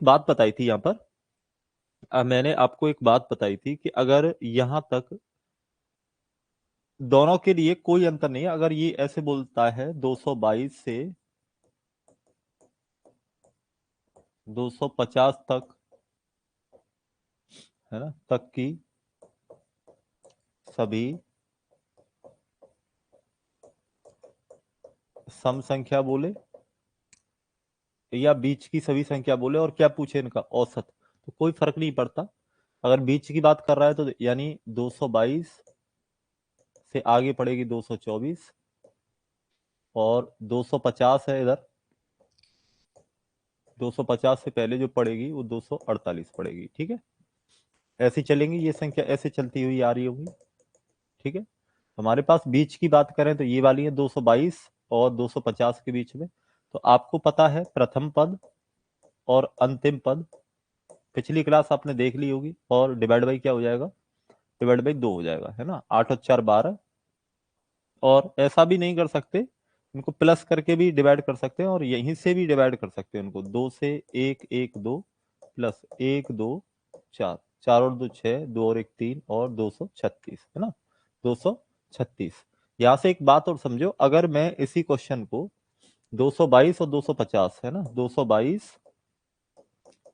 बात बताई थी यहाँ पर, मैंने आपको एक बात बताई थी कि अगर यहां तक दोनों के लिए कोई अंतर नहीं है, अगर ये ऐसे बोलता है 222 से 250 तक, है ना, तक की सभी सम संख्या बोले या बीच की सभी संख्या बोले, और क्या पूछे इनका औसत, तो कोई फर्क नहीं पड़ता। अगर बीच की बात कर रहा है तो यानी 222 से आगे पड़ेगी 224, और 250 है इधर, 250 से पहले जो पड़ेगी वो 248 पड़ेगी। ठीक है, ऐसी चलेंगी ये संख्या, ऐसे चलती हुई आ रही होगी। ठीक है, हमारे पास बीच की बात करें तो ये वाली है 222 और 250 के बीच में। तो आपको पता है प्रथम पद और अंतिम पद, पिछली क्लास आपने देख ली होगी, और डिवाइड बाई क्या हो जाएगा, डिवाइड बाई 2 हो जाएगा, है ना। 8 और 4 12, और ऐसा भी नहीं कर सकते, इनको प्लस करके भी डिवाइड कर सकते हैं और यहीं से भी डिवाइड कर सकते हैं इनको, 2 से 1 1 2 प्लस 1 2 4, 4 और 2 6, 2 और 1 3, और 236, है ना, 236। यहां से एक बात और समझो, अगर मैं इसी क्वेश्चन को 222 और 250, है ना, 222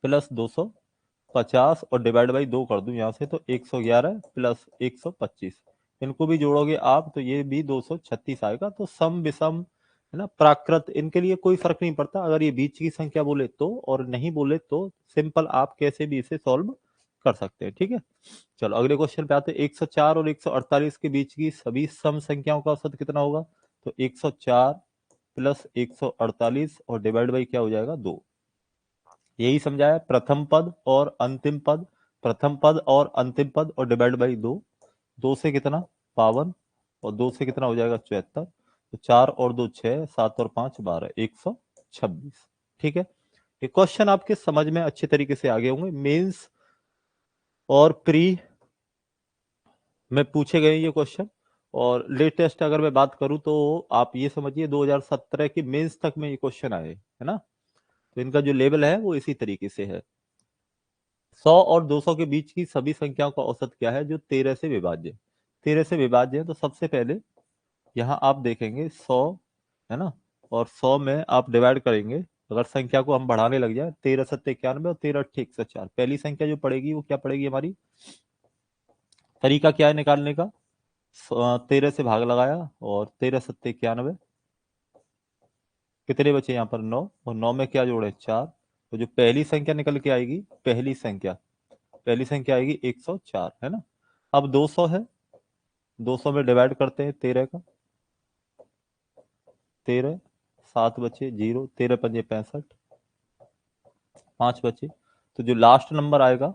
प्लस 250 और डिवाइड बाई 2 कर दूं यहां से, तो 111 प्लस 125, इनको भी जोड़ोगे आप तो ये भी 236 आएगा। तो सम विषम, है ना, प्राकृत, इनके लिए कोई फर्क नहीं पड़ता, अगर ये बीच की संख्या बोले तो और नहीं बोले तो सिंपल आप कैसे भी इसे सॉल्व कर सकते हैं। ठीक है, चलो अगले क्वेश्चन पे आते हैं। 104 और 148 के बीच की सभी सम संख्याओं का औसत कितना होगा, तो 104 प्लस 148 और डिवाइड बाई क्या हो जाएगा, 2। यही समझाया, प्रथम पद और अंतिम पद, प्रथम पद और अंतिम पद और डिवाइड बाई 2, 2 से कितना 52, और 2 से कितना हो जाएगा 74, तो 4 और 2 6, 7 और 5 12, 126। ठीक है, ये क्वेश्चन आपके समझ में अच्छे तरीके से आगे होंगे, मेंस और प्री में पूछे गए ये क्वेश्चन। और लेटेस्ट अगर मैं बात करूं तो आप ये समझिए 2017 की मेंस तक में ये क्वेश्चन आए, है ना, तो इनका जो लेवल है वो इसी तरीके से है। 100 और 200 के बीच की सभी संख्याओं का औसत क्या है जो 13 से विभाज्य है, 13 से विभाज्य है। तो सबसे पहले यहाँ आप देखेंगे 100, है ना, और 100 में आप डिवाइड करेंगे, अगर संख्या को हम बढ़ाने लग जाए, 13 सत्ते 91 और 13 अट्ठे 104, पहली संख्या जो पड़ेगी वो क्या पड़ेगी हमारी, तरीका क्या है निकालने का, 13 से भाग लगाया और 13 सत्ते 91, कितने बचे यहाँ पर 9, और 9 में क्या जोड़े 4, तो जो पहली संख्या निकल के आएगी, पहली संख्या आएगी 104, है ना। अब 200 है, 200 में डिवाइड करते हैं 13 का, 13, 7 बचे 0, 13 पंजे 65, 5 बचे, तो जो लास्ट नंबर आएगा,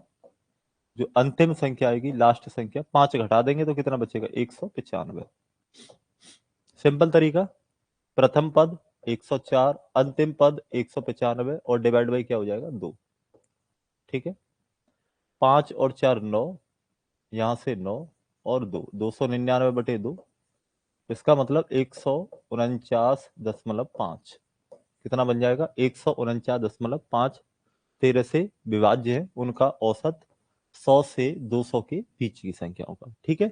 जो अंतिम संख्या आएगी, लास्ट संख्या 5 घटा देंगे तो कितना बचेगा 195। सिंपल तरीका, प्रथम पद 104, अंतिम पद 195 और डिवाइड बाई क्या हो जाएगा 2। ठीक है, 5 और 4 9, यहां से 9 और 2, 299 बटे 2, इसका मतलब 149.5, कितना बन जाएगा 149.5। 13 से विभाज्य है उनका औसत 100 से 200 के बीच की संख्याओं का। ठीक है,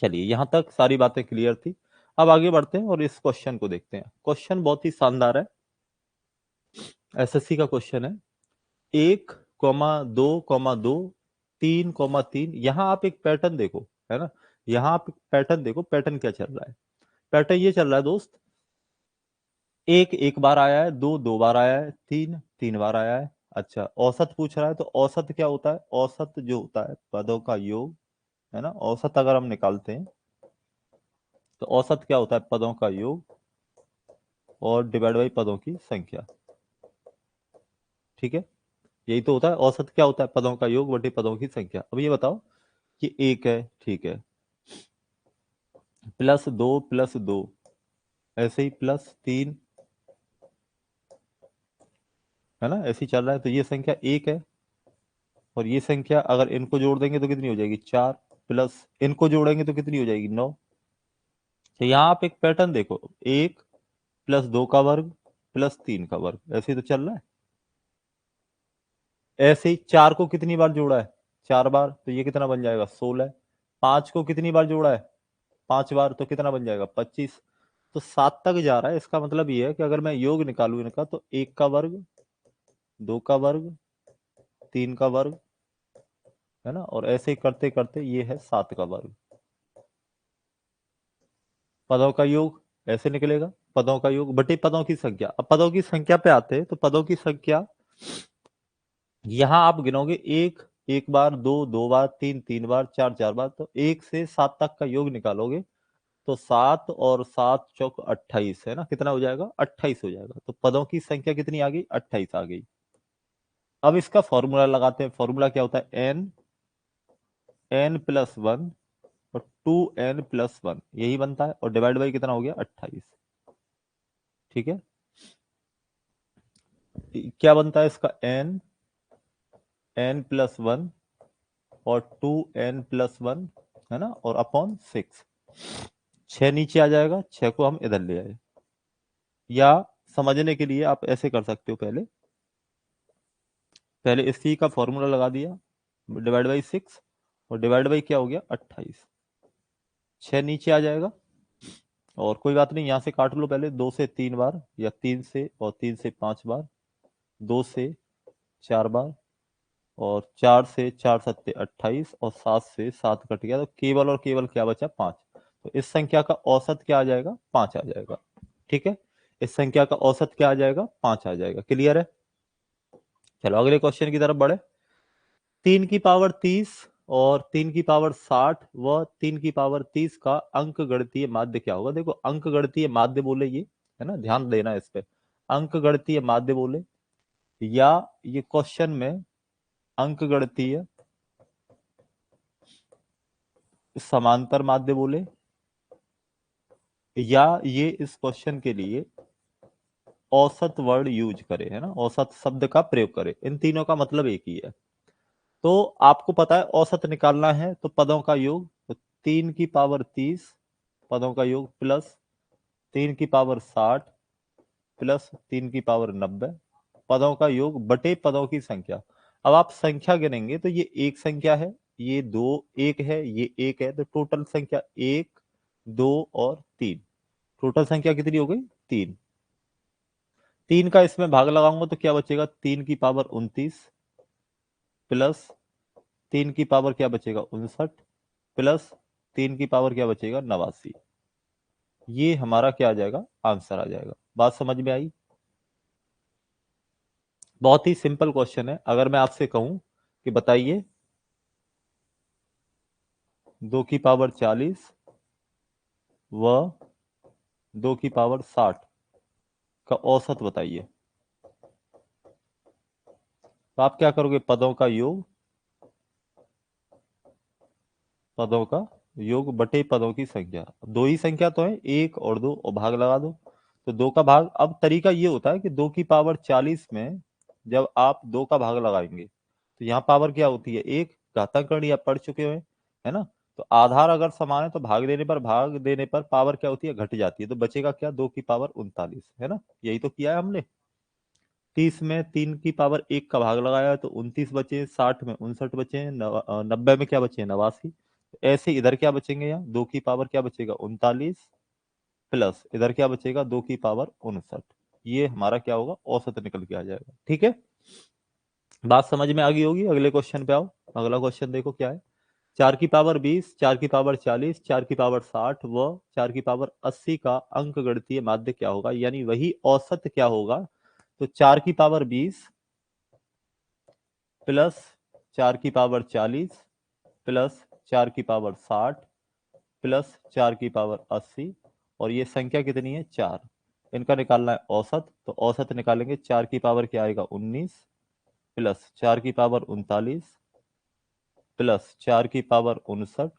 चलिए यहां तक सारी बातें क्लियर थी। अब आगे बढ़ते हैं और इस क्वेश्चन को देखते हैं। क्वेश्चन बहुत ही शानदार है, एसएससी का क्वेश्चन है। 1,2,2, 3,3, यहां आप एक पैटर्न देखो, है ना, यहां आप पैटर्न देखो, पैटर्न क्या चल रहा है, पैटर्न ये चल रहा है दोस्त, एक एक बार आया है, दो दो बार आया है, तीन तीन बार आया है। अच्छा, औसत पूछ रहा है, तो औसत क्या होता है, औसत जो होता है पदों का योग, है ना, औसत अगर हम निकालते हैं तो औसत क्या होता है, पदों का योग और डिवाइड बाई पदों की संख्या। ठीक है, यही तो होता है औसत, क्या होता है, पदों का योग बटे पदों की संख्या। अब ये बताओ कि एक है, ठीक है, प्लस दो, ऐसे ही +3, है ना, ऐसे ही चल रहा है, तो ये संख्या एक है, और ये संख्या अगर इनको जोड़ देंगे तो कितनी हो जाएगी 4, प्लस इनको जोड़ेंगे तो कितनी हो जाएगी 9। तो यहाँ आप एक पैटर्न देखो, 1 + 2 का वर्ग +3 का वर्ग, ऐसे ही तो चल रहा है। ऐसे ही 4 को कितनी बार जोड़ा है? 4 बार, तो ये कितना बन जाएगा? 16। 5 को कितनी बार जोड़ा है? 5 बार, तो कितना बन जाएगा? 25। तो 7 तक जा रहा है। इसका मतलब ये है कि अगर मैं योग निकालू इनका तो 1 का वर्ग, 2 का वर्ग, 3 का वर्ग, है ना, और ऐसे ही करते करते ये है 7 का वर्ग। पदों का योग ऐसे निकलेगा, पदों का योग बटे पदों की संख्या। अब पदों की संख्या पे आते हैं, तो पदों की संख्या यहां आप गिनोगे, एक एक बार, दो दो बार, तीन तीन बार, चार चार बार, तो 1 से 7 तक का योग निकालोगे तो 7 और 7 चौक 28, है ना, कितना हो जाएगा? 28 हो जाएगा। तो पदों की संख्या कितनी आ गई? 28 आ गई। अब इसका फॉर्मूला लगाते हैं। फॉर्मूला क्या होता है? n+1 और 2n+1 यही बनता है, और डिवाइड बाई कितना हो गया? 28। ठीक है, क्या बनता है इसका? n+1 और 2n+1, है ना, और अपॉन 6। 6 नीचे आ जाएगा, 6 को हम इधर ले आए। या समझने के लिए आप ऐसे कर सकते हो, पहले पहले इसी का फॉर्मूला लगा दिया, डिवाइड बाई 6, और डिवाइड बाई क्या हो गया? 28। 6 नीचे आ जाएगा, और कोई बात नहीं, यहां से काट लो पहले, 2 से 3 बार, या 3 से, और 3 से 5 बार, 2 से 4 बार, और 4 से 4 सत्ते 28, और 7 से 7 कट गया, तो केवल और केवल क्या बचा? 5। तो इस संख्या का औसत क्या आ जाएगा? 5 आ जाएगा। ठीक है, इस संख्या का औसत क्या आ जाएगा? 5 आ जाएगा। क्लियर है? चलो अगले क्वेश्चन की तरफ बढ़े। 3 की पावर 30 और 3 की पावर 60 व 3 की पावर 30 का अंक गणितीय माध्य क्या होगा? देखो, अंक गणितीय माध्य बोले ये, है ना, ध्यान देना इस पे। अंक गणितीय माध्य बोले, या ये क्वेश्चन में अंक गणितीय समांतर माध्य बोले, या ये इस क्वेश्चन के लिए औसत वर्ड यूज करे, है ना, औसत शब्द का प्रयोग करे। इन तीनों का मतलब एक ही है। तो आपको पता है औसत निकालना है, तो पदों का योग, तो 3 की पावर 30 पदों का योग, प्लस 3 की पावर 60 प्लस 3 की पावर 90 पदों का योग, बटे पदों की संख्या। अब आप संख्या गिनेंगे तो ये एक संख्या है, ये दो, एक है, ये एक है, तो टोटल संख्या 1, 2 और 3। टोटल संख्या कितनी हो गई? 3। 3 का इसमें भाग लगाऊंगा तो क्या बचेगा? 3 की पावर 29 प्लस 3 की पावर क्या बचेगा? 59 प्लस 3 की पावर क्या बचेगा? 89। ये हमारा क्या आ जाएगा? आंसर आ जाएगा। बात समझ में आई? बहुत ही सिंपल क्वेश्चन है। अगर मैं आपसे कहूं कि बताइए 2 की पावर 40 व 2 की पावर 60 का औसत बताइए, तो आप क्या करोगे? पदों का योग, पदों का योग बटे पदों की संख्या। दो ही संख्या तो है, एक और दो, और भाग लगा दो। तो 2 का भाग, अब तरीका ये होता है कि 2 की पावर 40 में जब आप 2 का भाग लगाएंगे तो यहाँ पावर क्या होती है? एक। घातांकरण आप पढ़ चुके हुए, है ना। तो आधार अगर समान है तो भाग देने पर पावर क्या होती है? घट जाती है। तो बचेगा क्या? 2 की पावर 39, है ना। यही तो किया है हमने। 30 में 3 की पावर 1 का भाग लगाया तो 29 बचे, 60 में 59 बचे, 90 में क्या बचे? 89। ऐसे इधर क्या बचेंगे? यहाँ 2 की पावर क्या बचेगा? 39 प्लस इधर क्या बचेगा? 2 की पावर 59। ये हमारा क्या होगा? औसत निकल के आ जाएगा। ठीक है, बात समझ में आ गई होगी। अगले क्वेश्चन पे आओ। अगला क्वेश्चन देखो क्या है। 4 की पावर 20, 4 की पावर 40, 4 की पावर 60 व 4 की पावर 80 का अंक गणितीय माध्य क्या होगा? यानी वही औसत क्या होगा? तो 4 की पावर 20 प्लस 4 की पावर 40 प्लस 4 की पावर 60 प्लस 4 की पावर 80, और ये संख्या कितनी है? 4। इनका निकालना है औसत। तो औसत निकालेंगे, 4 की पावर क्या आएगा? 19 प्लस 4 की पावर 39 प्लस 4 की पावर 59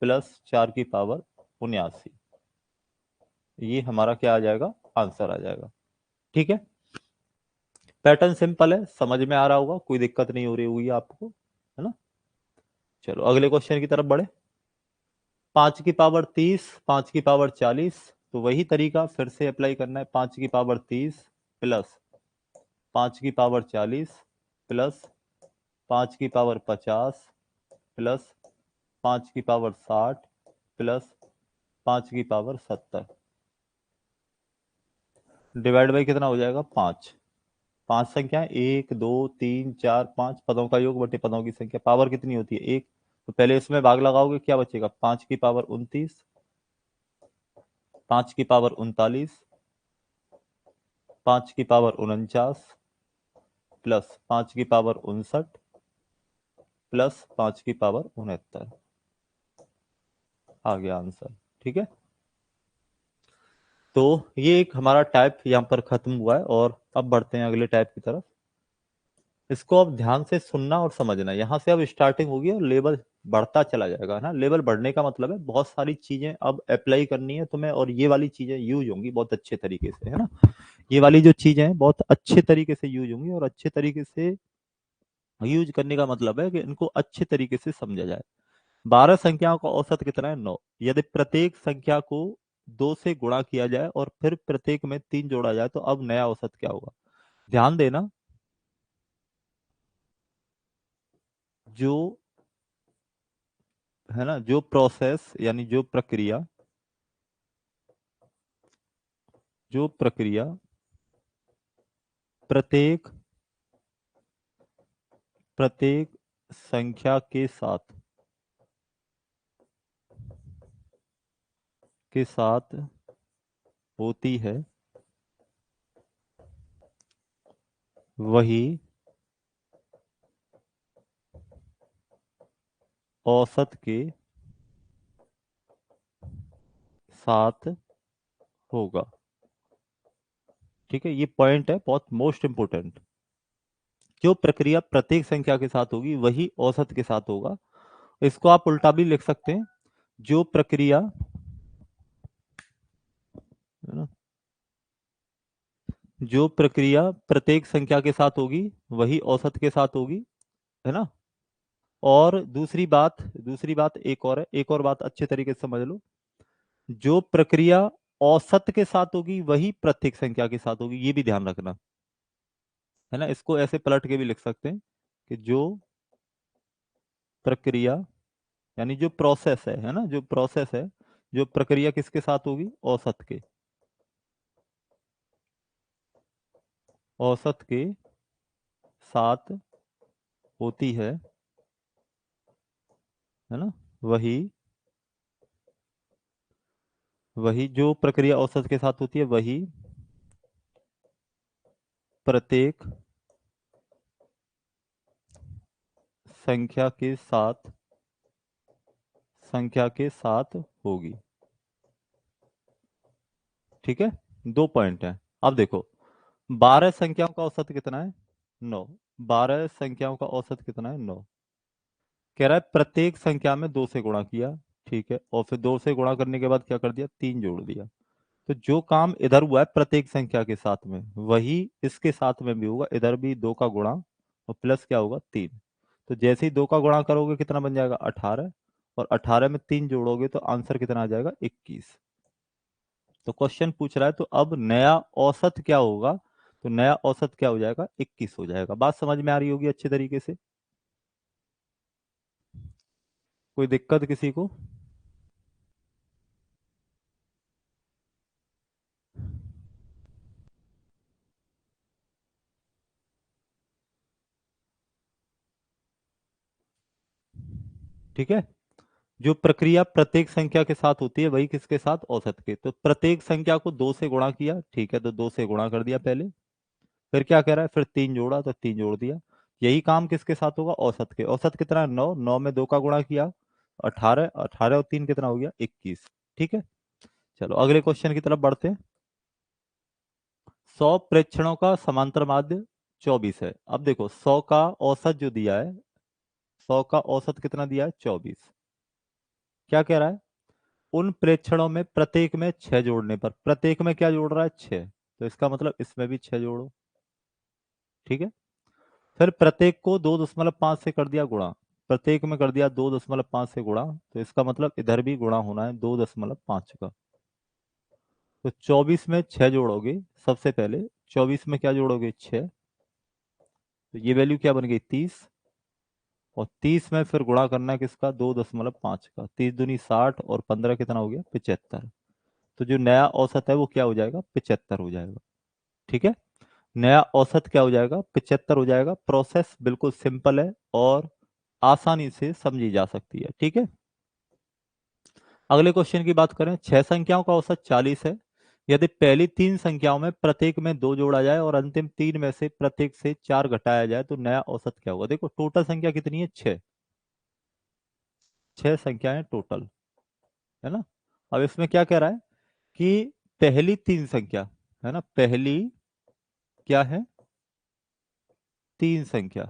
प्लस 4 की पावर 79। ये हमारा क्या आ जाएगा? आंसर आ जाएगा। ठीक है, पैटर्न सिंपल है, समझ में आ रहा होगा, कोई दिक्कत नहीं हो रही होगी आपको, है ना। चलो अगले क्वेश्चन की तरफ बढ़े। 5 की पावर 30, 5 की पावर 40, तो वही तरीका फिर से अप्लाई करना है। 5 की पावर 30 प्लस 5 की पावर 40 प्लस 5 की पावर 50 प्लस 5 की पावर 60 प्लस 5 की पावर 70 डिवाइड बाई कितना हो जाएगा 5। 5 संख्या 1 2 3 4 5 पदों का योग बटे पदों की संख्या, पावर कितनी होती है 1। तो पहले इसमें भाग लगाओगे क्या बचेगा 5 की पावर 29, 5 की पावर 39, 5 की पावर 49 प्लस 5 की पावर 59 प्लस 5 की पावर 69 आ गया आंसर। ठीक है, तो ये एक हमारा टाइप यहाँ पर खत्म हुआ है और अब बढ़ते हैं अगले टाइप की तरफ। इसको अब ध्यान से सुनना और समझना, यहाँ से अब स्टार्टिंग होगी और लेवल बढ़ता चला जाएगा है ना। लेवल बढ़ने का मतलब है बहुत सारी चीजें अब अप्लाई करनी है तुम्हें और ये वाली चीजें यूज होंगी बहुत अच्छे तरीके से है ना। ये वाली जो चीजें हैं बहुत अच्छे तरीके से यूज होंगी और अच्छे तरीके से यूज करने का मतलब है कि इनको अच्छे तरीके से समझा जाए। 12 संख्याओं का औसत कितना है 9। यदि प्रत्येक संख्या को 2 से गुणा किया जाए और फिर प्रत्येक में 3 जोड़ा जाए तो अब नया औसत क्या होगा। ध्यान देना, जो है ना, जो प्रोसेस यानी जो प्रक्रिया प्रत्येक प्रत्येक संख्या के साथ होती है वही औसत के साथ होगा। ठीक है, ये पॉइंट है बहुत मोस्ट इंपोर्टेंट। जो प्रक्रिया प्रत्येक संख्या के साथ होगी वही औसत के साथ होगा। इसको आप उल्टा भी लिख सकते हैं, जो प्रक्रिया है ना, जो प्रक्रिया प्रत्येक संख्या के साथ होगी वही औसत के साथ होगी है ना। और दूसरी बात एक और है, एक और बात अच्छे तरीके से समझ लो। जो प्रक्रिया औसत के साथ होगी वही प्रत्येक संख्या के साथ होगी, ये भी ध्यान रखना है ना। इसको ऐसे पलट के भी लिख सकते हैं कि जो प्रक्रिया यानी जो प्रोसेस है ना, जो प्रोसेस है, जो प्रक्रिया किसके साथ होगी औसत के साथ होती है ना। वही वही जो प्रक्रिया औसत के साथ होती है वही प्रत्येक संख्या के साथ होगी। ठीक है, 2 पॉइंट है। अब देखो 12 संख्याओं का औसत कितना है 9। 12 संख्याओं का औसत कितना है 9। कह रहा है प्रत्येक संख्या में 2 से गुणा किया, ठीक है, और फिर 2 से गुणा करने के बाद क्या कर दिया 3 जोड़ दिया। तो जो काम इधर हुआ है प्रत्येक संख्या के साथ में वही इसके साथ में भी होगा, इधर भी 2 का गुणा और प्लस क्या होगा 3। तो जैसे ही 2 का गुणा करोगे कितना बन जाएगा 18, और 18 में 3 जोड़ोगे तो आंसर कितना आ जाएगा 21। तो क्वेश्चन पूछ रहा है तो अब नया औसत क्या होगा, तो नया औसत क्या हो जाएगा 21 हो जाएगा। बात समझ में आ रही होगी अच्छे तरीके से, कोई दिक्कत किसी को। ठीक है, जो प्रक्रिया प्रत्येक संख्या के साथ होती है वही किसके साथ औसत के। तो प्रत्येक संख्या को 2 से गुणा किया, ठीक है, तो 2 से गुणा कर दिया पहले, फिर क्या कह रहा है फिर 3 जोड़ा तो 3 जोड़ दिया। यही काम किसके साथ होगा औसत के। औसत कितना है 9, 9 में 2 का गुणा किया 18, 18 और 3 कितना हो गया 21। ठीक है, चलो अगले क्वेश्चन की तरफ बढ़ते हैं। 100 प्रेक्षणों का समांतर माध्य 24 है। अब देखो 100 का औसत जो दिया है, 100 का औसत कितना दिया है 24। क्या कह रहा है उन प्रेक्षणों में प्रत्येक में 6 जोड़ने पर, प्रत्येक में क्या जोड़ रहा है 6, तो इसका मतलब इसमें भी 6 जोड़ो। ठीक है, फिर प्रत्येक को 2.5 से कर दिया गुणा, प्रत्येक में कर दिया 2.5 से गुणा, तो इसका मतलब इधर भी गुणा होना है 2.5 का। तो 24 में 6 जोड़ोगे, सबसे पहले 24 में क्या जोड़ोगे 6, तो ये वैल्यू क्या बन गई 30, और 30 में फिर गुणा करना है किसका 2.5 का, 30 दूनी 60 और 15 कितना हो गया 75। तो जो नया औसत है वो क्या हो जाएगा 75 हो जाएगा। ठीक है, नया औसत क्या हो जाएगा 75 हो जाएगा। प्रोसेस बिल्कुल सिंपल है और आसानी से समझी जा सकती है। ठीक है, अगले क्वेश्चन की बात करें। 6 संख्याओं का औसत 40 है। यदि पहली 3 संख्याओं में प्रत्येक में 2 जोड़ा जाए और अंतिम 3 में से प्रत्येक से 4 घटाया जाए तो नया औसत क्या होगा। देखो टोटल संख्या कितनी है 6, 6 संख्याएं टोटल, है ना। अब इसमें क्या कह रहा है कि पहली 3 संख्या, है ना, पहली क्या है 3 संख्या,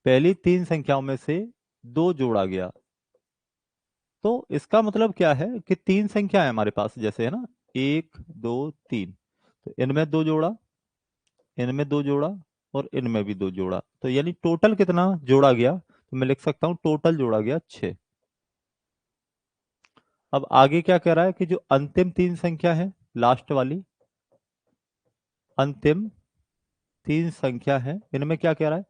पहली 3 संख्याओं में से 2 जोड़ा गया। तो इसका मतलब क्या है कि 3 संख्या है हमारे पास, जैसे है ना 1 2 3, तो इनमें 2 जोड़ा, इनमें 2 जोड़ा और इनमें भी 2 जोड़ा, तो यानी टोटल कितना जोड़ा गया, तो मैं लिख सकता हूं टोटल जोड़ा गया 6। अब आगे क्या कह रहा है कि जो अंतिम 3 संख्या है, लास्ट वाली अंतिम 3 संख्या है, इनमें क्या कह रहा है,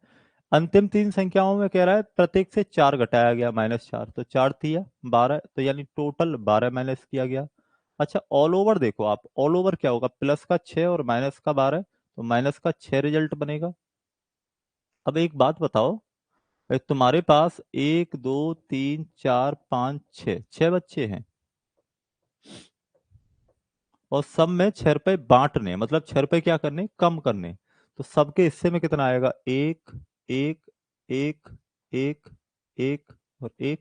अंतिम 3 संख्याओं में कह रहा है प्रत्येक से 4 घटाया गया -4, तो 4 तिया 12, तो यानी टोटल 12 माइनस किया गया। अच्छा ऑल ओवर देखो आप, ऑल ओवर क्या होगा, प्लस का 6 और माइनस का 12, तो माइनस का 6 रिजल्ट बनेगा। अब एक बात बताओ, तुम्हारे पास 1 2 3 4 5 6 बच्चे हैं और सब में 6 रुपए बांटने, मतलब 6 रुपए क्या करने कम करने, तो सबके हिस्से में कितना आएगा, एक एक एक एक एक और एक,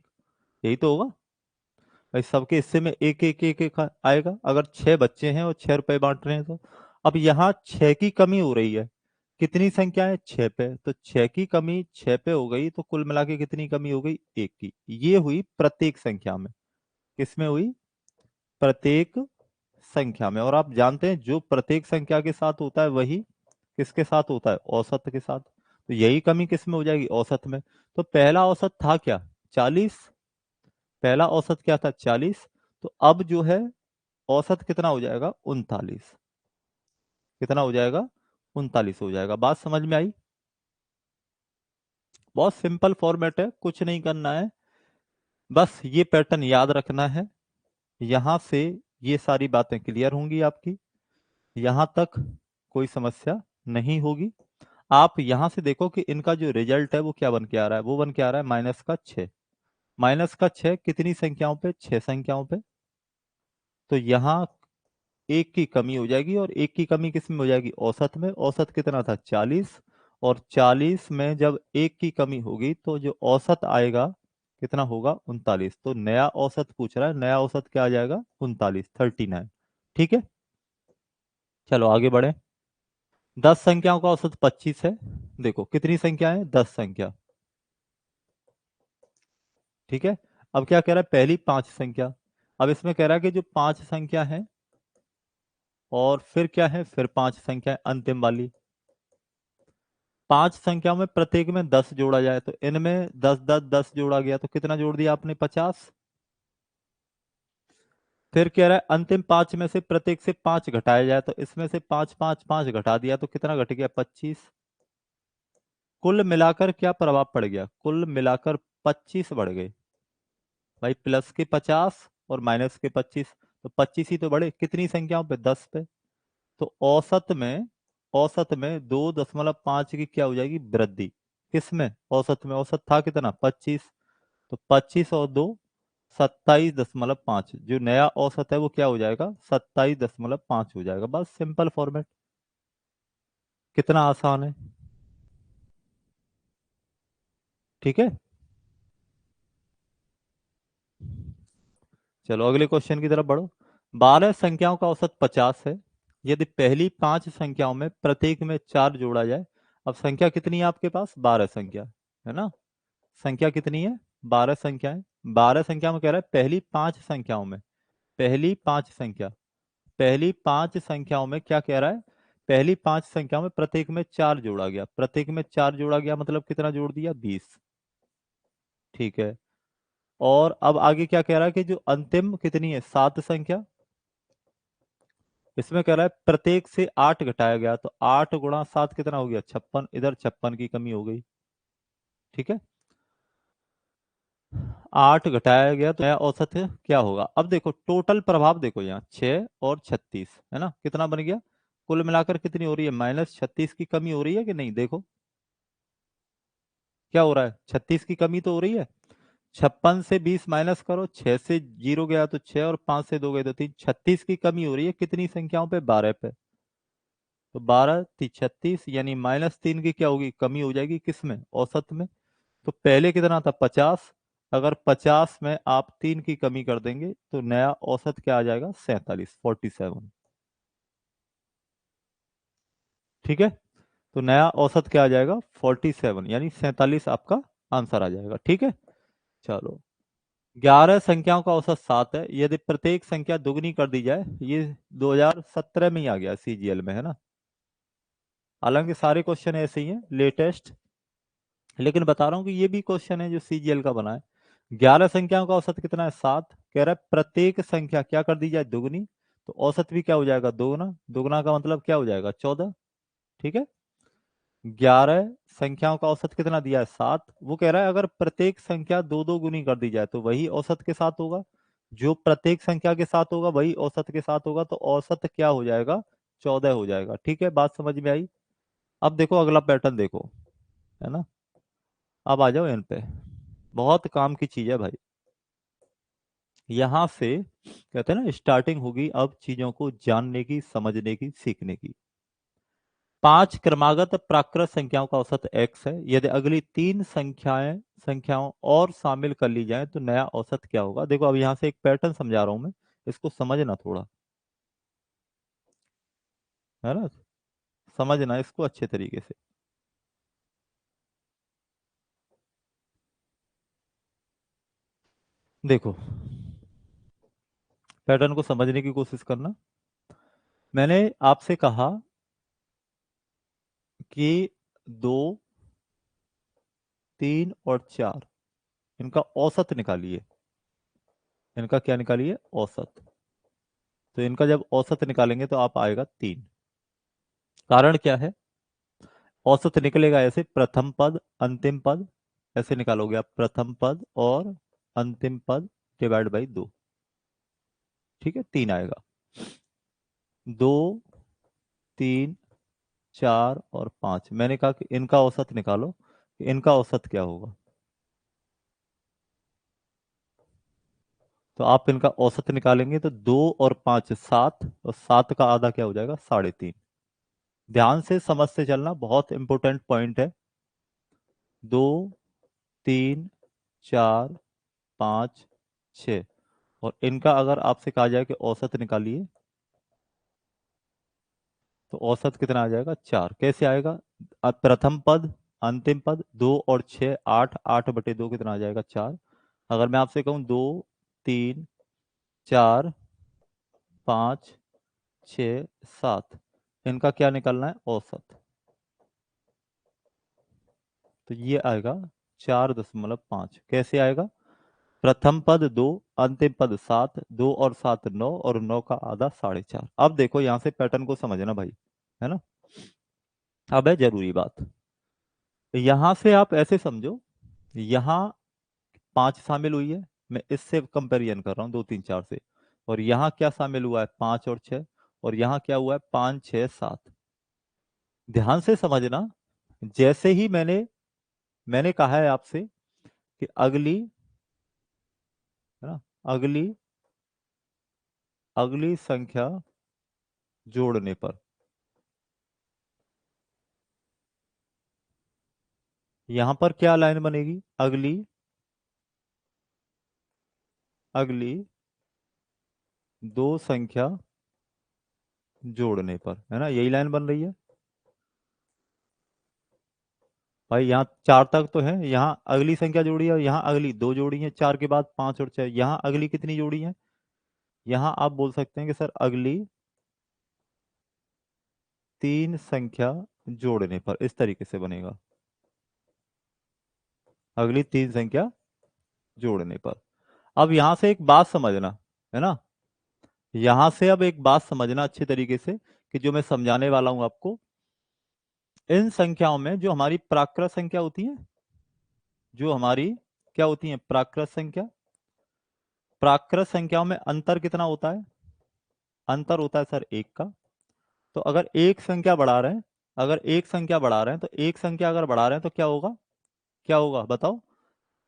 यही तो होगा भाई। सबके हिस्से में एक एक एक एक आएगा, अगर 6 बच्चे हैं और 6 रुपए बांट रहे हैं तो। अब यहाँ 6 की कमी हो रही है, कितनी संख्या है 6 पे, तो 6 की कमी 6 पे हो गई, तो कुल मिला के कितनी कमी हो गई 1 की। ये हुई प्रत्येक संख्या में, किसमें हुई प्रत्येक संख्या में। और आप जानते हैं जो प्रत्येक संख्या के साथ होता है वही किसके साथ होता है, औसत के साथ। तो यही कमी किस में हो जाएगी, औसत में। तो पहला औसत था क्या 40, पहला औसत क्या था 40, तो अब जो है औसत कितना हो जाएगा 39, कितना हो जाएगा 39 हो जाएगा। बात समझ में आई। बहुत सिंपल फॉर्मेट है, कुछ नहीं करना है, बस ये पैटर्न याद रखना है। यहां से ये सारी बातें क्लियर होंगी आपकी, यहां तक कोई समस्या नहीं होगी। आप यहां से देखो कि इनका जो रिजल्ट है वो क्या बन के आ रहा है, वो बन के आ रहा है -6, -6 कितनी संख्याओं पे 6 संख्याओं पे। तो यहाँ 1 की कमी हो जाएगी, और 1 की कमी किस में हो जाएगी, औसत में। औसत कितना था 40, और 40 में जब 1 की कमी होगी तो जो औसत आएगा कितना होगा 39। तो नया औसत पूछ रहा है, नया औसत क्या आ जाएगा 39, 39। ठीक है, चलो आगे बढ़े। 10 संख्याओं का औसत 25 है। देखो कितनी संख्या है 10 संख्या, ठीक है। अब क्या कह रहा है पहली 5 संख्या, अब इसमें कह रहा है कि जो 5 संख्या है और फिर क्या है, फिर 5 संख्या है अंतिम वाली। 5 संख्याओं में प्रत्येक में 10 जोड़ा जाए, तो इनमें 10 10 10 जोड़ा गया, तो कितना जोड़ दिया आपने 50। फिर कह रहा है अंतिम 5 में से प्रत्येक से 5 घटाया जाए, तो इसमें से 5 5 5 घटा दिया, तो कितना घट गया 25। कुल मिलाकर क्या प्रभाव पड़ गया, कुल मिलाकर 25 बढ़ गए भाई, प्लस के 50 और माइनस के 25, तो 25 ही तो बढ़े कितनी संख्याओं पे 10 पे। तो औसत में 2.5 की क्या हो जाएगी वृद्धि, किसमें औसत में, औसत था कितना 25, तो 25 और 2 27.5, जो नया औसत है वो क्या हो जाएगा 27.5 हो जाएगा। बस सिंपल फॉर्मेट, कितना आसान है। ठीक है, चलो अगले क्वेश्चन की तरफ बढ़ो। 12 संख्याओं का औसत 50 है। यदि पहली 5 संख्याओं में प्रत्येक में 4 जोड़ा जाए, अब संख्या कितनी है आपके पास 12 संख्या, है ना। संख्या कितनी है 12 संख्याएं। 12 संख्या में कह रहा है पहली 5 संख्याओं में, पहली 5 संख्या, पहली 5 संख्याओं में क्या कह रहा है, पहली 5 संख्याओं में प्रत्येक में 4 जोड़ा गया, प्रत्येक में 4 जोड़ा गया मतलब कितना जोड़ दिया 20। ठीक है, और अब आगे क्या कह रहा है कि जो अंतिम कितनी है 7 संख्या, इसमें कह रहा है प्रत्येक से 8 घटाया गया, तो 8 गुणा 7 कितना हो गया 56, इधर 56 की कमी हो गई। ठीक है, 8 घटाया गया तो नया औसत है क्या होगा। अब देखो टोटल प्रभाव, देखो यहाँ 6 और 36 है ना, कितना बन गया, कुल मिलाकर कितनी हो रही है, -36 की कमी हो रही है कि नहीं, देखो क्या हो रहा है, 36 की कमी तो हो रही है। 56 से 20 माइनस करो, 6 से 0 गया तो 6 और 5 से 2 गए तो 3, 36 की कमी हो रही है कितनी संख्याओं पे, 12 पे। तो 12 × 36 यानी -3 की क्या होगी, कमी हो जाएगी किसमें, औसत में। तो पहले कितना था 50, अगर 50 में आप 3 की कमी कर देंगे तो नया औसत क्या आ जाएगा, 47, 47। ठीक है, तो नया औसत क्या आ जाएगा 47, यानी 47 आपका आंसर आ जाएगा। ठीक है, चलो 11 संख्याओं का औसत 7 है, यदि प्रत्येक संख्या दुगनी कर दी जाए, ये 2017 में ही आ गया सीजीएल में है ना, हालांकि सारे क्वेश्चन ऐसे ही हैं लेटेस्ट, लेकिन बता रहा हूँ कि ये भी क्वेश्चन है जो सीजीएल का बना है। 11 संख्याओं का औसत कितना है 7, कह रहा है प्रत्येक संख्या क्या कर दी जाए दुगनी, तो औसत भी क्या हो जाएगा दोगुना, दोगुना का मतलब क्या हो जाएगा 14। ठीक है, 11 संख्याओं का औसत कितना दिया है 7, वो कह रहा है अगर प्रत्येक संख्या दो दो गुनी कर दी जाए तो वही औसत के साथ होगा, जो प्रत्येक संख्या के साथ होगा वही औसत के साथ होगा, तो औसत क्या हो जाएगा 14 हो जाएगा। ठीक है, बात समझ में आई। अब देखो अगला पैटर्न देखो, है ना, अब आ जाओ इन पे, बहुत काम की चीज है भाई। यहां से कहते हैं ना स्टार्टिंग होगी अब चीजों को जानने की, समझने की, सीखने की। 5 क्रमागत प्राकृत संख्याओं का औसत x है, यदि अगली 3 संख्याओं और शामिल कर ली जाए तो नया औसत क्या होगा। देखो अब यहां से एक पैटर्न समझा रहा हूं मैं, इसको समझना थोड़ा, है ना, समझना इसको अच्छे तरीके से। देखो पैटर्न को समझने की कोशिश करना। मैंने आपसे कहा कि 2, 3 और 4 इनका औसत निकालिए, इनका क्या निकालिए, औसत। तो इनका जब औसत निकालेंगे तो आप आएगा 3। कारण क्या है, औसत निकलेगा ऐसे, प्रथम पद अंतिम पद, ऐसे निकालोगे आप, प्रथम पद और अंतिम पद डिवाइड बाई 2। ठीक है, 3 आएगा, 2, 3, 4 और 5। मैंने कहा कि इनका औसत निकालो, कि इनका औसत क्या होगा। तो आप इनका औसत निकालेंगे तो 2 और 5 7, और 7 का आधा क्या हो जाएगा 3.5। ध्यान से समझ से चलना, बहुत इंपॉर्टेंट पॉइंट है। 2, 3, 4, 5, 6, और इनका अगर आपसे कहा जाए कि औसत निकालिए, तो औसत कितना आ जाएगा 4। कैसे आएगा, अब प्रथम पद अंतिम पद, 2 और 6 8, 8/2 कितना आ जाएगा 4। अगर मैं आपसे कहूँ 2, 3, 4, 5, 6, 7, इनका क्या निकालना है औसत, तो ये आएगा 4.5। कैसे आएगा, प्रथम पद 2, अंतिम पद 7, 2 और 7 9, और 9 का आधा 4.5। अब देखो यहां से पैटर्न को समझना भाई, है ना। अब है जरूरी बात, यहां से आप ऐसे समझो, यहाँ 5 शामिल हुई है, मैं इससे कंपेरिजन कर रहा हूँ 2 3 4 से, और यहाँ क्या शामिल हुआ है 5 और 6, और यहाँ क्या हुआ है 5 6 7। ध्यान से समझना, जैसे ही मैंने कहा है आपसे कि अगली, है ना, अगली अगली संख्या जोड़ने पर, यहां पर क्या लाइन बनेगी, अगली अगली दो संख्या जोड़ने पर, है ना, यही लाइन बन रही है भाई। यहाँ 4 तक तो है, यहाँ अगली संख्या जोड़ी है, और यहाँ अगली 2 जोड़ी है, 4 के बाद 5 और 6, यहाँ अगली कितनी जोड़ी है, यहाँ आप बोल सकते हैं कि सर अगली 3 संख्या जोड़ने पर, इस तरीके से बनेगा, अगली 3 संख्या जोड़ने पर। अब यहां से एक बात समझना, है ना, यहां से अब एक बात समझना अच्छे तरीके से कि जो मैं समझाने वाला हूं आपको, इन संख्याओं में जो हमारी प्राकृत संख्या होती है, जो हमारी क्या होती है प्राकृत संख्या, प्राकृत संख्याओं में अंतर कितना होता है? अंतर होता है सर एक का। तो अगर एक संख्या बढ़ा रहे हैं, अगर एक संख्या बढ़ा रहे हैं तो एक संख्या अगर बढ़ा रहे हैं तो क्या होगा? क्या होगा बताओ?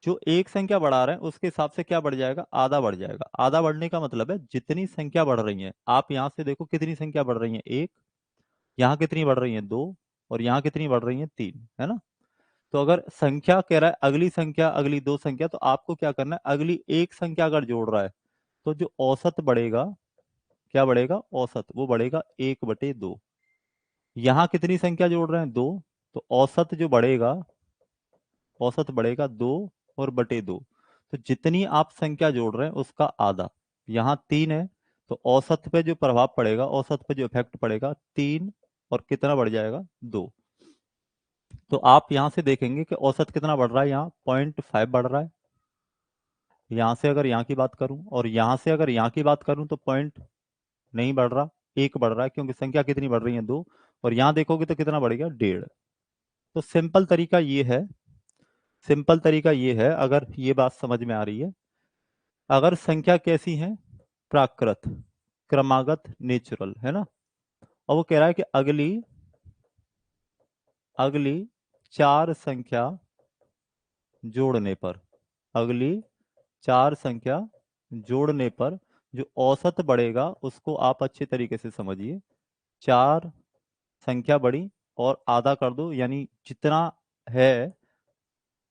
जो एक संख्या बढ़ा रहे हैं उसके हिसाब से क्या बढ़ जाएगा? आधा बढ़ जाएगा। आधा बढ़ने का मतलब है जितनी संख्या बढ़ रही है, आप यहां से देखो कितनी संख्या बढ़ रही है, एक, यहाँ कितनी बढ़ रही है, दो, और यहाँ कितनी बढ़ रही है, तीन, है ना? तो अगर संख्या कह रहा है अगली संख्या, अगली दो संख्या, तो आपको क्या करना है, अगली एक संख्या अगर जोड़ रहा है तो जो औसत बढ़ेगा, क्या बढ़ेगा? औसत, वो बढ़ेगा 1/2। यहाँ कितनी संख्या जोड़ रहे हैं? दो। तो औसत जो बढ़ेगा, औसत बढ़ेगा 2 और बटे 2। तो जितनी आप संख्या जोड़ रहे हैं उसका आधा। यहाँ 3 है, तो औसत पे जो प्रभाव पड़ेगा, औसत पे जो इफेक्ट पड़ेगा, 3 और कितना बढ़ जाएगा? 2। तो आप यहां से देखेंगे कि औसत कितना बढ़ रहा है, यहाँ 0.5 बढ़ रहा है। यहाँ से अगर यहाँ की बात करूं और यहाँ से अगर यहाँ की बात करूं तो पॉइंट नहीं बढ़ रहा, एक बढ़ रहा है, क्योंकि संख्या कितनी बढ़ रही है? 2। और यहाँ देखोगे तो कितना बढ़ेगा? 1.5। तो सिंपल तरीका ये है, सिंपल तरीका ये है, अगर ये बात समझ में आ रही है, अगर संख्या कैसी है? प्राकृत, क्रमागत, नेचुरल, है ना? और वो कह रहा है कि अगली अगली चार संख्या जोड़ने पर, अगली चार संख्या जोड़ने पर जो औसत बढ़ेगा उसको आप अच्छे तरीके से समझिए। चार संख्या बढ़ी और आधा कर दो, यानी जितना है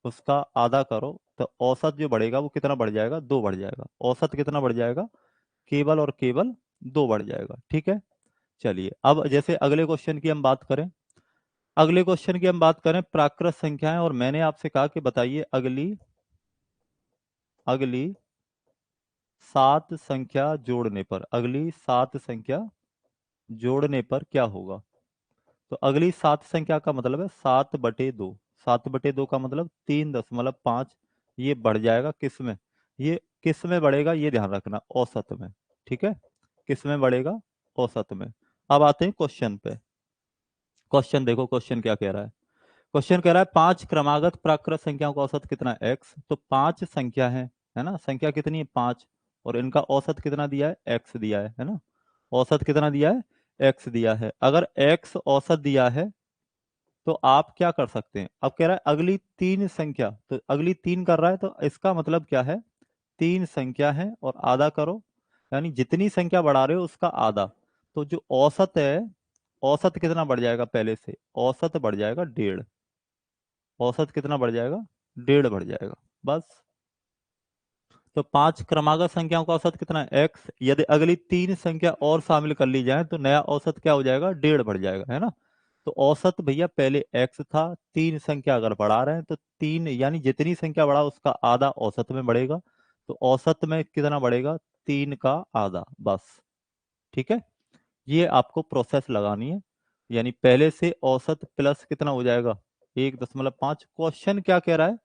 उसका आधा करो, तो औसत जो बढ़ेगा वो कितना बढ़ जाएगा? 2 बढ़ जाएगा। औसत कितना बढ़ जाएगा? केवल और केवल 2 बढ़ जाएगा। ठीक है, चलिए अब जैसे अगले क्वेश्चन की हम बात करें, अगले क्वेश्चन की हम बात करें प्राकृत संख्याएं, और मैंने आपसे कहा कि बताइए अगली अगली 7 संख्या जोड़ने पर, अगली 7 संख्या जोड़ने पर क्या होगा? तो अगली 7 संख्या का मतलब है 7/2। 7/2 का मतलब 3.5। ये बढ़ जाएगा किस में? ये किस में बढ़ेगा ये ध्यान रखना, औसत में। ठीक है, किस में बढ़ेगा? औसत में। अब आते हैं क्वेश्चन पे। क्वेश्चन देखो, क्वेश्चन क्या कह रहा है? क्वेश्चन कह रहा है 5 क्रमागत प्राकृत संख्याओं का औसत कितना है? x। तो 5 संख्या है ना? संख्या कितनी है? 5। और इनका औसत कितना दिया है? x दिया है ना? औसत कितना दिया है? x दिया है। अगर x औसत दिया है तो आप क्या कर सकते हैं? अब कह रहा है अगली 3 संख्या, तो अगली 3 कर रहा है तो इसका मतलब क्या है? 3 संख्या है और आधा करो, यानी जितनी संख्या बढ़ा रहे हो उसका आधा। तो जो औसत है, औसत कितना बढ़ जाएगा? पहले से औसत बढ़ जाएगा 1.5। औसत कितना बढ़ जाएगा? 1.5 बढ़ जाएगा, बस। तो 5 क्रमागत संख्याओं का औसत कितना है? x। यदि अगली 3 संख्या और शामिल कर ली जाए तो नया औसत क्या हो जाएगा? 1.5 बढ़ जाएगा, है ना? तो औसत भैया पहले x था, 3 संख्या अगर बढ़ा रहे हैं तो 3, यानी जितनी संख्या बढ़ा उसका आधा औसत में बढ़ेगा। तो औसत में कितना बढ़ेगा? 3 का आधा, बस। ठीक है, ये आपको प्रोसेस लगानी है, यानी पहले से औसत प्लस कितना हो जाएगा? 1.5। क्वेश्चन क्या कह रहा है?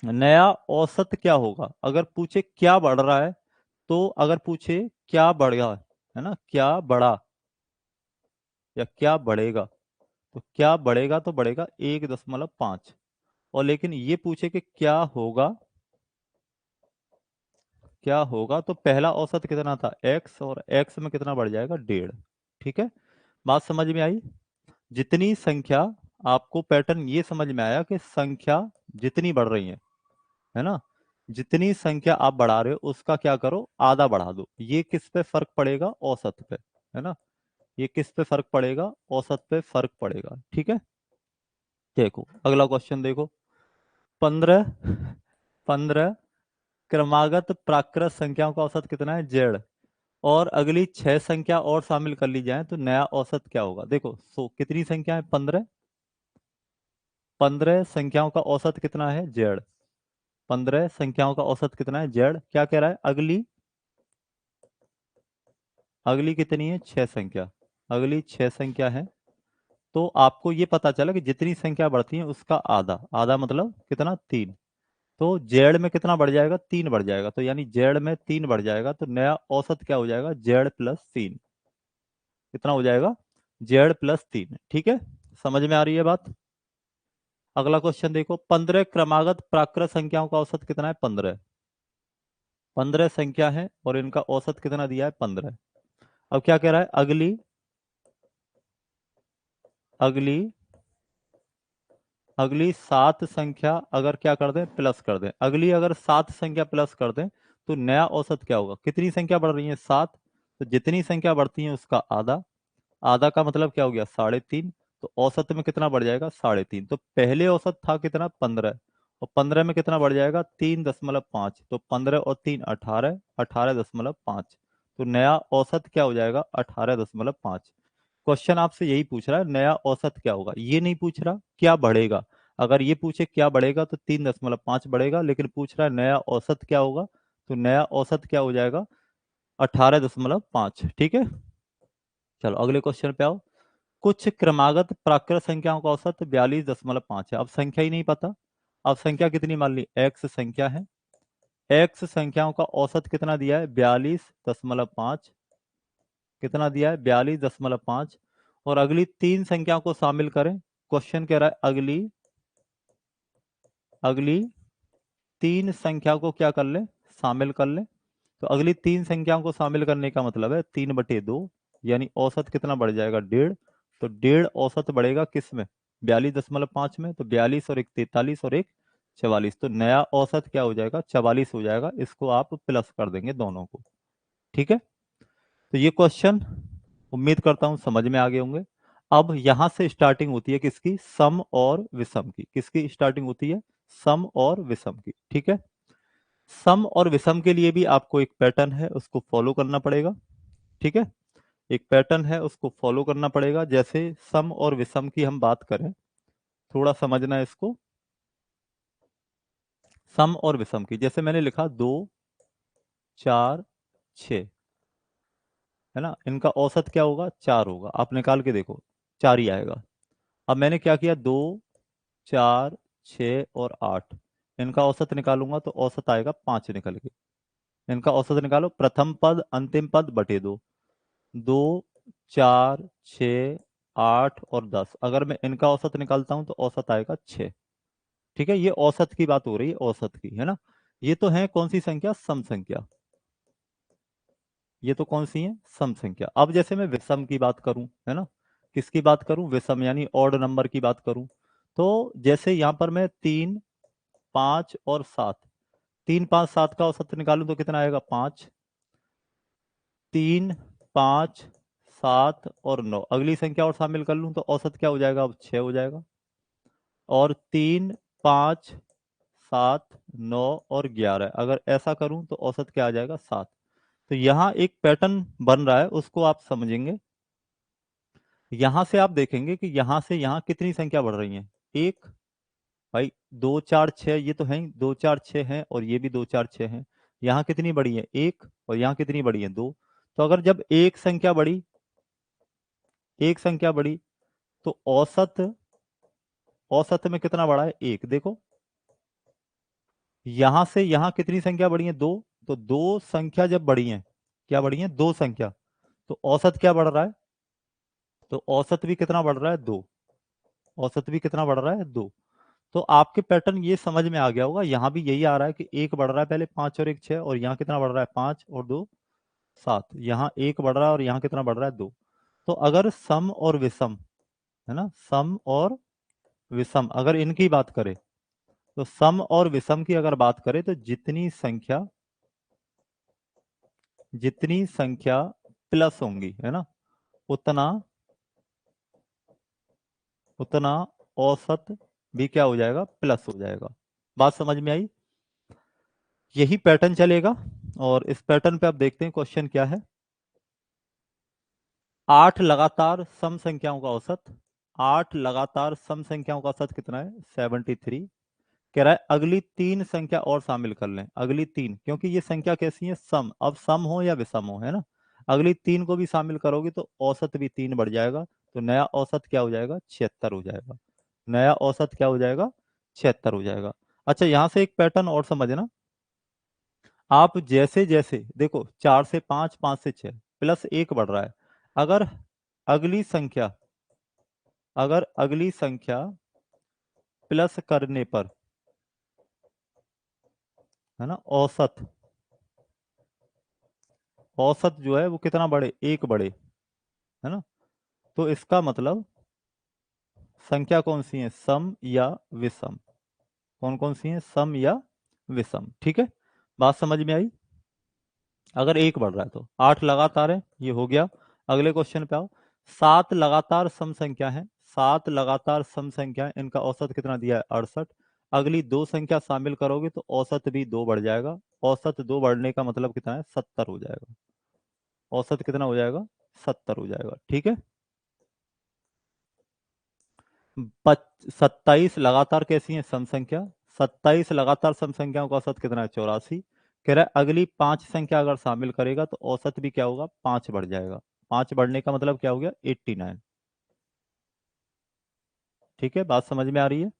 नया औसत क्या होगा? अगर पूछे क्या बढ़ रहा है, तो अगर पूछे क्या बढ़ा है ना, क्या बढ़ा या क्या बढ़ेगा, तो क्या बढ़ेगा तो बढ़ेगा 1.5। और लेकिन ये पूछे कि क्या होगा, क्या होगा, तो पहला औसत कितना था? x, और x में कितना बढ़ जाएगा? 1.5। ठीक है, बात समझ में आई? जितनी संख्या, आपको पैटर्न ये समझ में आया कि संख्या जितनी बढ़ रही है ना, जितनी संख्या आप बढ़ा रहे हो उसका क्या करो? आधा बढ़ा दो। ये किस पे फर्क पड़ेगा? औसत पे, है ना? ये किस पे फर्क पड़ेगा? औसत पे फर्क पड़ेगा। ठीक है, देखो अगला क्वेश्चन देखो। 15 15 क्रमागत प्राकृत संख्याओं का औसत कितना है? जेड। और अगली 6 संख्या और शामिल कर ली जाए तो नया औसत क्या होगा? देखो, कितनी संख्या है? 15। 15 संख्याओं का औसत कितना है? जेड। 15 संख्याओं का औसत कितना है? जेड। क्या कह रहा है? अगली अगली कितनी है? 6 संख्या। अगली 6 संख्या है। तो आपको ये पता चला कि जितनी संख्या बढ़ती है उसका आधा, आधा मतलब कितना? 3। तो जेड में कितना बढ़ जाएगा, 3 बढ़ जाएगा, तो यानी जेड में 3 बढ़ जाएगा, तो नया औसत क्या हो जाएगा, जेड प्लस 3। कितना हो जाएगा, जेड प्लस 3। ठीक है, समझ में आ रही है बात। अगला क्वेश्चन देखो, 15 क्रमागत प्राकृत संख्याओं का औसत कितना है, 15। 15 संख्या है और इनका औसत कितना दिया है, 15। अब क्या कह रहा है, अगली अगली अगली 7 संख्या अगर क्या कर दें, प्लस कर दें, अगली अगर 7 संख्या प्लस कर दें तो नया औसत क्या होगा, कितनी संख्या बढ़ रही है, 7, तो जितनी संख्या बढ़ती है उसका आधा, आधा का मतलब क्या हो गया, 3.5, तो औसत में कितना बढ़ जाएगा, 3.5। तो पहले औसत था कितना, 15, और 15 में कितना बढ़ जाएगा, 3.5, तो 15 और 3 18, 18.5, तो नया औसत क्या हो जाएगा, 18.5। क्वेश्चन आपसे यही पूछ रहा है नया औसत क्या होगा, ये नहीं पूछ रहा क्या बढ़ेगा। अगर ये पूछे क्या बढ़ेगा तो 3.5 बढ़ेगा, लेकिन पूछ रहा है नया औसत क्या होगा, तो नया औसत क्या हो जाएगा, 18.5। ठीक है, चलो अगले क्वेश्चन पे आओ। कुछ क्रमागत प्राकृत संख्याओं का औसत 42.5 है। अब संख्या ही नहीं पता, अब संख्या कितनी मान ली, एक्स संख्या है, एक्स संख्याओं का औसत कितना दिया है, 42.5। कितना दिया है, 42.5, और अगली 3 संख्याओं को शामिल करें। क्वेश्चन कह रहा है अगली अगली 3 संख्या को क्या कर ले, शामिल कर ले। तो अगली 3 संख्याओं को शामिल करने का मतलब है 3/2, यानी औसत कितना बढ़ जाएगा, 1.5। तो 1.5 औसत बढ़ेगा किस में, 42.5 में, तो 42 और 1 43 और 1 44, तो नया औसत क्या हो जाएगा, 44 हो जाएगा। इसको आप प्लस कर देंगे दोनों को। ठीक है, तो ये क्वेश्चन उम्मीद करता हूं समझ में आ गए होंगे। अब यहां से स्टार्टिंग होती है किसकी, सम और विषम की। किसकी स्टार्टिंग होती है, सम और विषम की। ठीक है, सम और विषम के लिए भी आपको एक पैटर्न है उसको फॉलो करना पड़ेगा। ठीक है, एक पैटर्न है उसको फॉलो करना पड़ेगा। जैसे सम और विषम की हम बात करें, थोड़ा समझना है इसको। सम और विषम की, जैसे मैंने लिखा 2 4 6, है ना, इनका औसत क्या होगा, 4 होगा। आप निकाल के देखो, 4 ही आएगा। अब मैंने क्या किया, 2 4 6 और 8, इनका औसत निकालूंगा तो औसत आएगा 5 निकल के। इनका औसत निकालो, प्रथम पद अंतिम पद बटे 2, 2 4 6 8 और 10, अगर मैं इनका औसत निकालता हूं तो औसत आएगा 6। ठीक है, ये औसत की बात हो रही है, औसत की, है ना। ये तो है कौन सी संख्या, सम संख्या। ये तो कौन सी है, सम संख्या। अब जैसे मैं विषम की बात करूं, है ना, किसकी बात करूं, विषम यानी ऑड नंबर की बात करूं, तो जैसे यहां पर मैं 3 5 और 7, 3 5 7 का औसत निकालूं तो कितना आएगा, 5। 3 5 7 और 9, अगली संख्या और शामिल कर लूं तो औसत क्या हो जाएगा, अब 6 हो जाएगा। और 3 5 7 9 और 11, अगर ऐसा करूं तो औसत क्या आ जाएगा, 7। तो यहाँ एक पैटर्न बन रहा है, उसको आप समझेंगे। यहां से आप देखेंगे कि यहां से यहां कितनी संख्या बढ़ रही है, एक, भाई 2 4 6 ये तो है ही, 2 4 6 है, और ये भी 2 4 6 है। यहाँ कितनी बड़ी है, एक, और यहाँ कितनी बड़ी है, 2। तो अगर जब एक संख्या बढ़ी तो औसत औसत में कितना बढ़ा है, एक। देखो यहां से यहां कितनी संख्या बढ़ी है, 2, तो 2 संख्या जब बढ़ी है, क्या बढ़ी है, 2 संख्या, तो औसत क्या बढ़ रहा है, तो औसत भी कितना बढ़ रहा है, 2। औसत भी कितना बढ़ रहा है, 2। तो आपके पैटर्न ये समझ में आ गया होगा, यहाँ भी यही आ रहा है कि एक बढ़ रहा है, पहले 5 और 1 6, और यहाँ कितना बढ़ रहा है, 5 और 2 7, यहाँ एक बढ़ रहा है और यहाँ कितना बढ़ रहा है, 2। तो अगर सम और विषम, है ना, सम और विषम अगर इनकी बात करें, तो सम और विषम की अगर बात करें तो जितनी संख्या प्लस होंगी, है ना, उतना उतना औसत भी क्या हो जाएगा, प्लस हो जाएगा। बात समझ में आई, यही पैटर्न चलेगा। और इस पैटर्न पे आप देखते हैं क्वेश्चन क्या है। 8 लगातार सम संख्याओं का औसत, 8 लगातार सम संख्याओं का औसत कितना है, 73। कह रहा है अगली 3 संख्या और शामिल कर लें, अगली 3, क्योंकि ये संख्या कैसी है, सम, अब सम हो या विषम हो, है ना, अगली 3 को भी शामिल करोगे तो औसत भी 3 बढ़ जाएगा, तो नया औसत क्या हो जाएगा, 76 हो जाएगा। नया औसत क्या हो जाएगा, 76 हो जाएगा। अच्छा, यहां से एक पैटर्न और समझना। आप जैसे जैसे देखो 4 से 5, 5 से 6 प्लस 1 बढ़ रहा है। अगर अगली संख्या अगर अगली संख्या प्लस करने पर, है ना, औसत औसत जो है वो कितना बढ़े, 1 बढ़े, है ना, तो इसका मतलब संख्या कौन सी है, सम या विषम। कौन कौन सी है, सम या विषम। ठीक है, बात समझ में आई। अगर 1 बढ़ रहा है तो 8 लगातार है, ये हो गया। अगले क्वेश्चन पे आओ। 7 लगातार सम संख्या है, 7 लगातार सम संख्या है, इनका औसत कितना दिया है, 68। अगली दो संख्या शामिल करोगे तो औसत भी 2 बढ़ जाएगा। औसत 2 बढ़ने का मतलब कितना है, 70 हो जाएगा। औसत कितना हो जाएगा, 70 हो जाएगा। ठीक है। 27 लगातार कैसी है, सम संख्या। 27 लगातार सम संख्याओं का औसत कितना है, 84। कह रहा है अगली 5 संख्या अगर शामिल करेगा तो औसत भी क्या होगा, 5 बढ़ जाएगा। 5 बढ़ने का मतलब क्या हो गया, 89। ठीक है, बात समझ में आ रही है।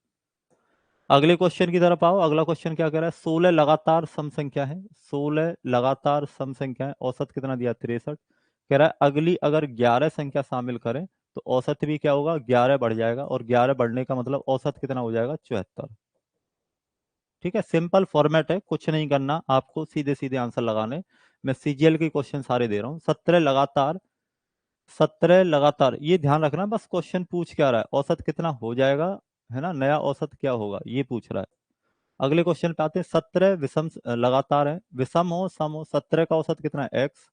अगले क्वेश्चन की तरफ आओ। अगला क्वेश्चन क्या कह रहा है, 16 लगातार सम संख्या है, 16 लगातार सम संख्या है, औसत कितना दिया, 63। कह रहा है अगली अगर 11 संख्या शामिल करें तो औसत भी क्या होगा, 11 बढ़ जाएगा, और 11 बढ़ने का मतलब औसत कितना हो जाएगा, 74। ठीक है, सिंपल फॉर्मेट है, कुछ नहीं करना आपको, सीधे सीधे आंसर लगाने। मैं सीजीएल के क्वेश्चन सारे दे रहा हूँ। 17 लगातार, ये ध्यान रखना, बस क्वेश्चन पूछ क्या रहा है, औसत कितना हो जाएगा, है ना, नया औसत क्या होगा, ये पूछ रहा है। अगले क्वेश्चन पे आते हैं। 17 विषम लगातार है, विषम हो सम हो, 17 का औसत कितना है, एक्स।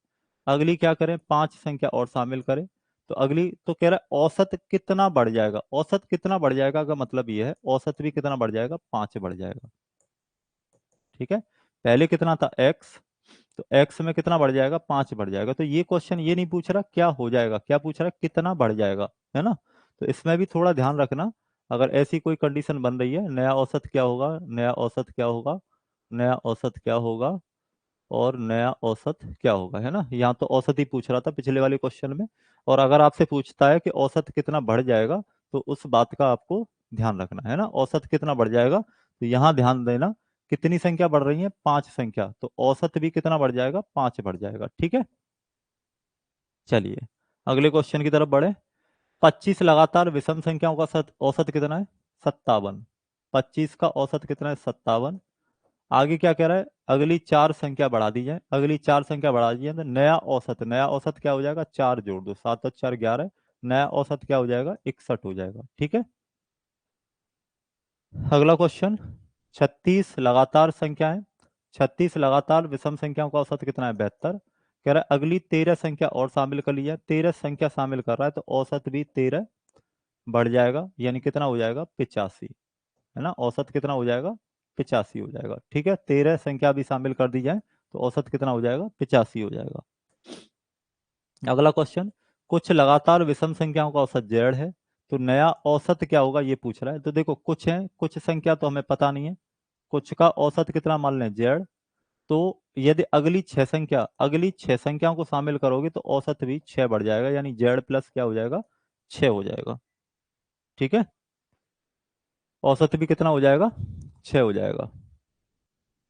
अगली क्या करें, 5 संख्या और शामिल करें, तो अगली तो कह रहा है औसत कितना बढ़ जाएगा। औसत कितना बढ़ जाएगा का मतलब ये है औसत भी कितना बढ़ जाएगा, 5 बढ़ जाएगा। ठीक है, पहले कितना था, एक्स, तो एक्स में कितना बढ़ जाएगा, 5 बढ़ जाएगा। तो ये क्वेश्चन ये नहीं पूछ रहा क्या हो जाएगा, क्या पूछ रहा है, कितना बढ़ जाएगा, है ना। तो इसमें भी थोड़ा ध्यान रखना। अगर ऐसी कोई कंडीशन बन रही है, नया औसत क्या होगा, नया औसत क्या होगा, नया औसत क्या होगा, और नया औसत क्या होगा, है ना। यहाँ तो औसत ही पूछ रहा था पिछले वाले क्वेश्चन में। और अगर आपसे पूछता है कि औसत कितना बढ़ जाएगा, तो उस बात का आपको ध्यान रखना है ना, औसत कितना बढ़ जाएगा, तो यहाँ ध्यान देना। कितनी संख्या बढ़ रही है, 5 संख्या, तो औसत भी कितना बढ़ जाएगा, 5 बढ़ जाएगा। ठीक है, चलिए अगले क्वेश्चन की तरफ बढ़े। 25 लगातार विषम संख्याओं का औसत औसत कितना है, 57। 25 का औसत कितना है, 57। आगे क्या कह रहा है, अगली 4 संख्या बढ़ा दी जाए, अगली 4 संख्या बढ़ा दी जाए तो नया औसत, नया औसत क्या हो जाएगा, 4 जोड़ दो, 7 और 4 11, नया औसत क्या हो जाएगा, 61 हो जाएगा। ठीक है, अगला क्वेश्चन। 36 लगातार संख्या है, 36 लगातार विषम संख्याओं का औसत कितना है, 72। कह रहा है अगली 13 संख्या और शामिल कर ली जाए, 13 संख्या शामिल कर रहा है तो औसत भी 13 बढ़ जाएगा, यानी कितना हो जाएगा, 85, है ना। औसत कितना हो जाएगा, 85 हो जाएगा। ठीक है, 13 संख्या भी शामिल कर दी जाए तो औसत कितना हो जाएगा, 85 हो जाएगा। अगला क्वेश्चन। कुछ लगातार विषम संख्याओं का औसत जेड है, तो नया औसत क्या होगा, ये पूछ रहा है। तो देखो कुछ है, कुछ संख्या तो हमें पता नहीं है, कुछ का औसत कितना मान लें, जेड। तो यदि अगली छह संख्याओं को शामिल करोगे तो औसत भी 6 बढ़ जाएगा, यानी जेड प्लस क्या हो जाएगा, 6 हो जाएगा। ठीक है, औसत भी कितना हो जाएगा, 6 हो जाएगा,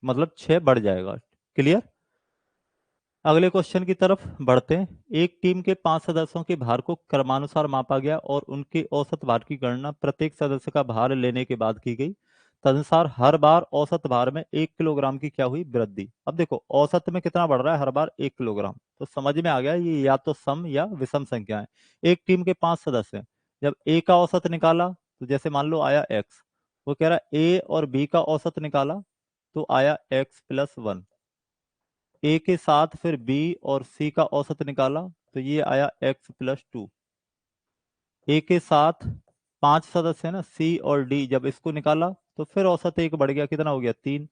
मतलब 6 बढ़ जाएगा। क्लियर। अगले क्वेश्चन की तरफ बढ़ते हैं। एक टीम के 5 सदस्यों के भार को क्रमानुसार मापा गया और उनके औसत भार की गणना प्रत्येक सदस्य का भार लेने के बाद की गई। तदनुसार हर बार औसत भार में 1 किलोग्राम की क्या हुई, वृद्धि। अब देखो औसत में कितना बढ़ रहा है, हर बार 1 किलोग्राम, तो समझ में आ गया ये या तो सम या विषम संख्या है। एक टीम के 5 सदस्य हैं, जब ए का औसत निकाला तो जैसे मान लो आया एक्स, वो कह रहा है ए और बी का औसत निकाला तो आया x+1। ए के साथ फिर बी और सी का औसत निकाला तो ये आया x+2। ए के साथ 5 सदस्य है ना, सी और डी, जब इसको निकाला तो फिर औसत 1 बढ़ गया, कितना हो गया, 3।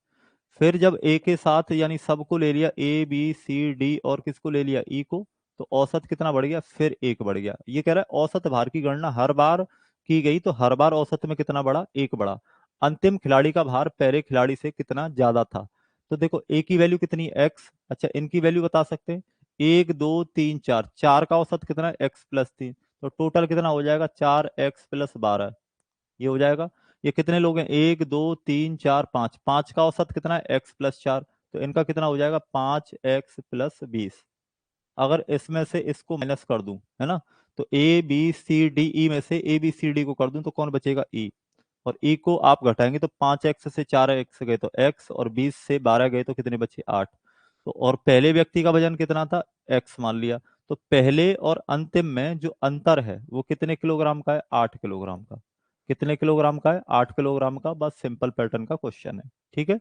फिर जब ए के साथ यानी सबको ले लिया, ए बी सी डी, और किसको ले लिया, ई को, तो औसत कितना बढ़ गया, फिर 1 बढ़ गया। ये कह रहा है औसत भार की गणना हर बार की गई तो हर बार औसत में कितना बढ़ा, 1 बढ़ा। अंतिम खिलाड़ी का भार पहले खिलाड़ी से कितना ज्यादा था। तो देखो ए की वैल्यू कितनी, एक्स। अच्छा, इनकी वैल्यू बता सकते हैं, 1 2 3 4, 4 का औसत कितना है, x+3, तो टोटल कितना हो जाएगा, 4x+12, ये हो जाएगा। ये कितने लोग हैं, 1 2 3 4 5, 5 का औसत कितना है, x प्लस 4, तो इनका कितना हो जाएगा 5x प्लस 20। अगर इसमें से इसको माइनस कर दूं, है ना, तो A B C D E में से ए बी सी डी को कर दूं तो कौन बचेगा, ई। और ई को आप घटाएंगे तो 5x से 4x गए तो x, और 20 से 12 गए तो कितने बचे, 8। तो और पहले व्यक्ति का वजन कितना था, x मान लिया। तो पहले और अंतिम में जो अंतर है वो कितने किलोग्राम का है, 8 किलोग्राम का। कितने किलोग्राम का है, 8 किलोग्राम का। बस सिंपल पैटर्न का क्वेश्चन है, ठीक है।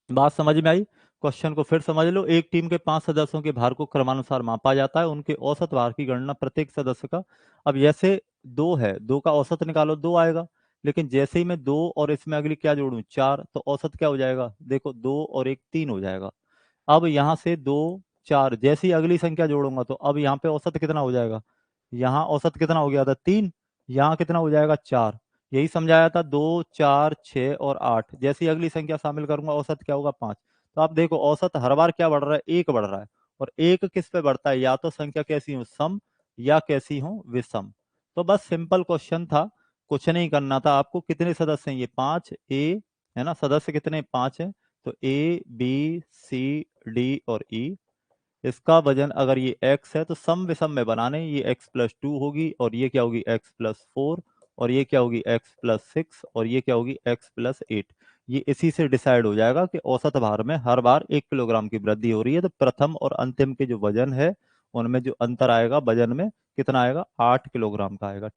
बात समझ में आई। क्वेश्चन को फिर समझ लो। एक टीम के 5 सदस्यों के भार को क्रमानुसार मापा जाता है, उनके औसत भार की गणना प्रत्येक सदस्य का। अब जैसे दो है, दो का औसत निकालो, दो आएगा। लेकिन जैसे ही मैं दो और इसमें अगली क्या जोड़ूं, 4, तो औसत क्या हो जाएगा, देखो 2 और 1 3 हो जाएगा। अब यहां से 2 4, जैसे ही अगली संख्या जोड़ूंगा तो अब यहाँ पे औसत कितना हो जाएगा, यहाँ औसत कितना हो गया था, 3। यहाँ कितना हो जाएगा, 4। यही समझाया था, 2 4 6 और 8, जैसे ही अगली संख्या शामिल करूंगा औसत क्या होगा, 5। तो आप देखो औसत हर बार क्या बढ़ रहा है, 1 बढ़ रहा है। और 1 किस पे बढ़ता है, या तो संख्या कैसी हो, सम, या कैसी हो, विषम। तो बस सिंपल क्वेश्चन था, कुछ नहीं करना था आपको। कितने सदस्य हैं ये, 5। ए, है ना, सदस्य कितने, 5 है। तो ए बी सी डी और ई, इसका वजन अगर ये x है तो सम विषम में बनाने, ये x प्लस 2 होगी, और ये क्या होगी, x प्लस 4, और ये क्या होगी, x प्लस 6, और ये क्या होगी, x प्लस 8। ये इसी से डिसाइड हो जाएगा कि औसत भार में हर बार 1 किलोग्राम की वृद्धि हो रही है। तो प्रथम और अंतिम के जो वजन है उनमें जो अंतर आएगा वजन में, कितना आएगा, 8 किलोग्राम का आएगा।